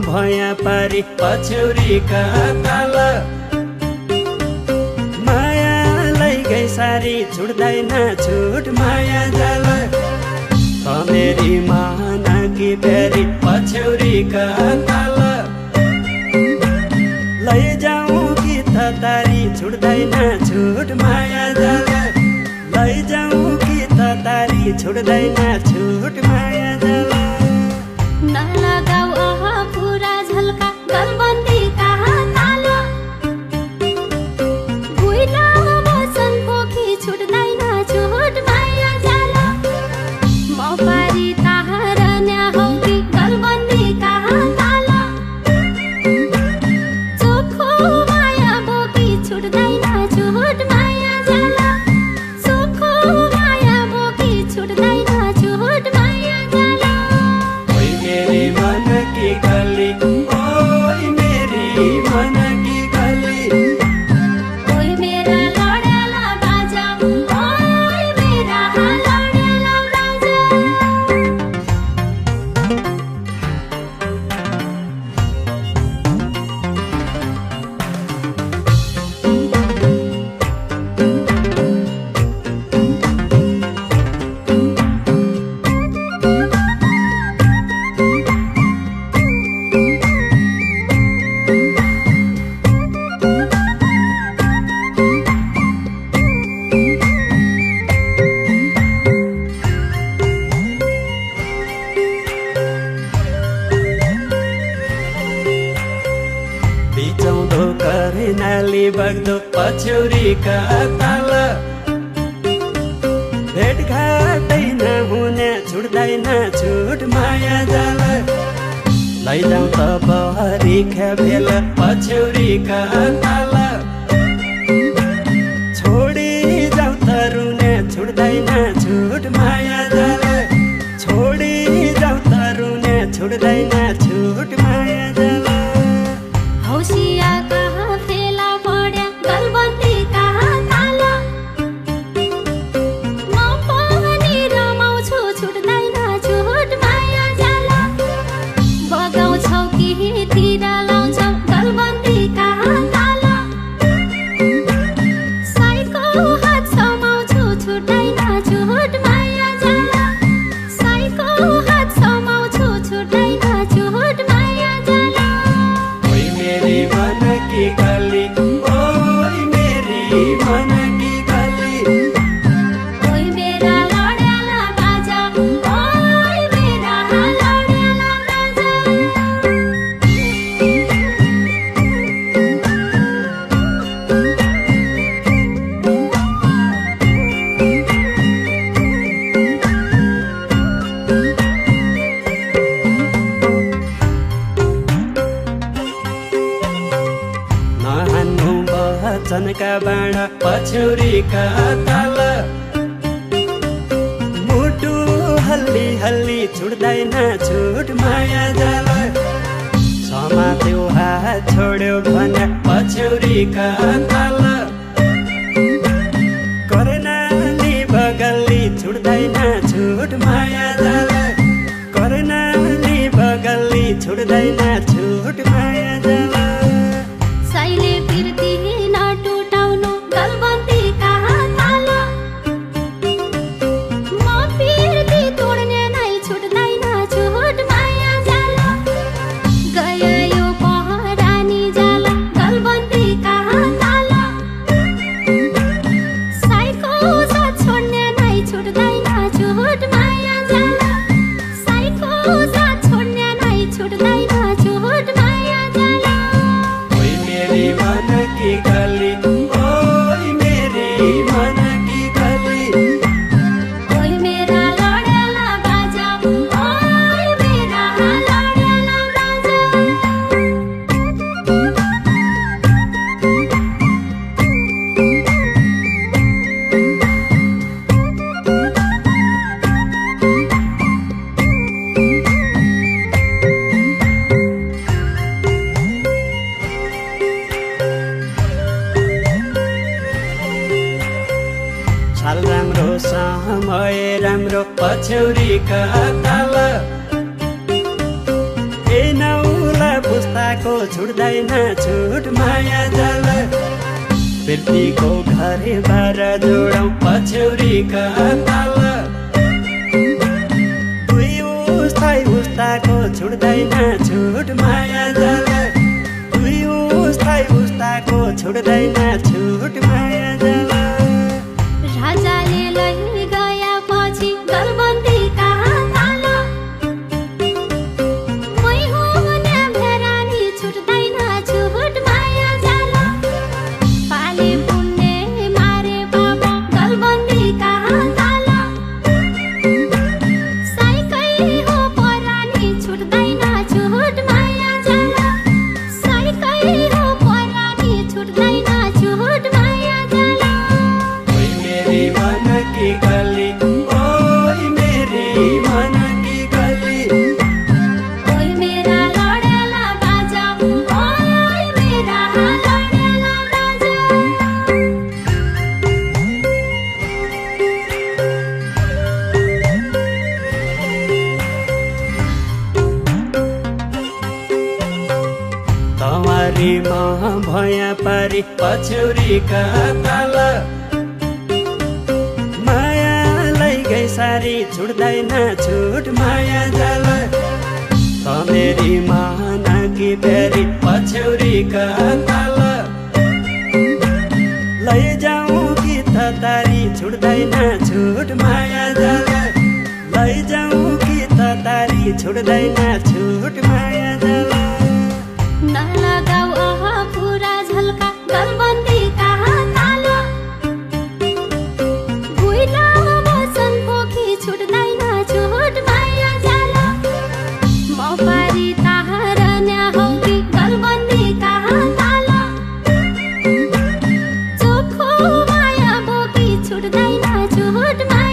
भया पारी पछ्यौरीका ताल मायालाई गई सारी छुट्दैन छुट माया जाल मेरी मानकी प्यारी पछ्यौरीका ताल लैजाऊ कि त तारी छुट्दैन छुट माया जाल लैजाऊ कि त तारी छुट्दैन छुट माया जाल नलगाऊ पुरा झल्का गलबन्दी कहाँ ताल भुइँला बसन पोखी छुट्दैन छुट माया जाल म पारी ताहार न्याहौ कि गलबन्दी कहाँ ताल चोखो माया बोकी छुट्दैन छुट माया जाल चोखो माया बोकी छुट्दैन छुट माया जाल ओइ मेरी मन की गली ओइ मेरी मन की गली ओइ मेरा लडेला बाजा ओइ मेरा लडेला बाजा बिचौँदो करेनाली बग्दो पछ्यौरीका ताल भेटघाटै नहुने छुट्दैन छुट माया जाल लैजाऊ त बहरी खेल पछ्यौरीका ताल छोडी जाऊ त रुने छुट्दैन छुट माया जाल छोडी जाऊ त रुने छुट्दैन छुट माया जाल हौसिया कहाँ फेला पड्या गलबन्दी कहाँ ताल म पनि रमाउँछु छुट्दैन छुट माया जाल बगाउँछौ कि तिर लाउँछौ गलबन्दी कहाँ ताल साइको हात समाउँछु छुट्दैन छुट माया जाल साइको हात समाउँछु छुट्दैन छुट माया जाल ओइ मेरी मन की गली ओइ मेरी मन की गली ओइ मेरा लडेला बाजा ओइ मेरा लडेला बाजा नहान्नु वचनका बाणा पछ्यौरीका ताल मुटु हल्ली हल्ली छुट्दैन छुट माया जाल समात्यो हात छोड्यो भने पछ्यौरीका ताल करनाली बगल्ली छुट्दैन छुट माया जाल करनाली बगल्ली छुट्दैन छुट माया जाल साइले फिर्ती नटुटाउनु गलबन्दी कहाँ ताल म फिर्ती तोड्ने नै छुट्दैन छुट माया जाल गयो यो पहरानी जाल गलबन्दी कहाँ ताल साइको साथ छोड्ने नै छुट्दैन छुट माया जाल साइको साथ छोड्ने नै छुट्दैन छुट माया जाल ओइ मेरी मन की गली ओइ मेरी मन की गली ओइ मेरा लडेला बाजा ओइ मेरा लडेला बाजा साल राम्रो समय राम्रो पछ्यौरीका ताल ए नौला पुस्ताको छुट्दैन छुट माया जाल प्रीतिको घरे बार जोडौँ पछ्यौरीका ताल दुई उस्ताई उस्ताको छुट्दैन छुट माया जाल दुई उस्ताई उस्ताको छुट्दैन छुट माया जाल राजाले लै गया पछि गलबन्दी कहाँ ताल मै हुने भेरानी छुट्दैन छुट माया जाल पाले पुण्य मारे बाबा गलबन्दी कहाँ ताल साइकै हो परानी छुट्दैन छुट माया जाल साइकै हो परानी छुट्दैन छुट माया जाल ओइ मेरी मन की गली ओइ मेरी मन की गली ओइ मेरा लडेला बाजा ओइ मेरा लडेला बाजा तमारीमा भया पारी पछ्यौरीका ताल मायालाई गई सारी छुट्दैन छुट माया जाल तमेरी मानकी बेरी पछ्यौरीका ताल लैजाऊ कि त तारी छुट्दैन छुट माया जाल लैजाऊ कि त तारी छुट्दैन छुट माया जाल नलगाऊ पुरा झल्का गलबन्दी कहाँ ताल भुइँला बसन पोखी छुट्दैन छुट माया जाल म पारी ताहार न्याहौ कि गलबन्दी कहाँ ताल चोखो माया बोकी छुट्दैन छुट माया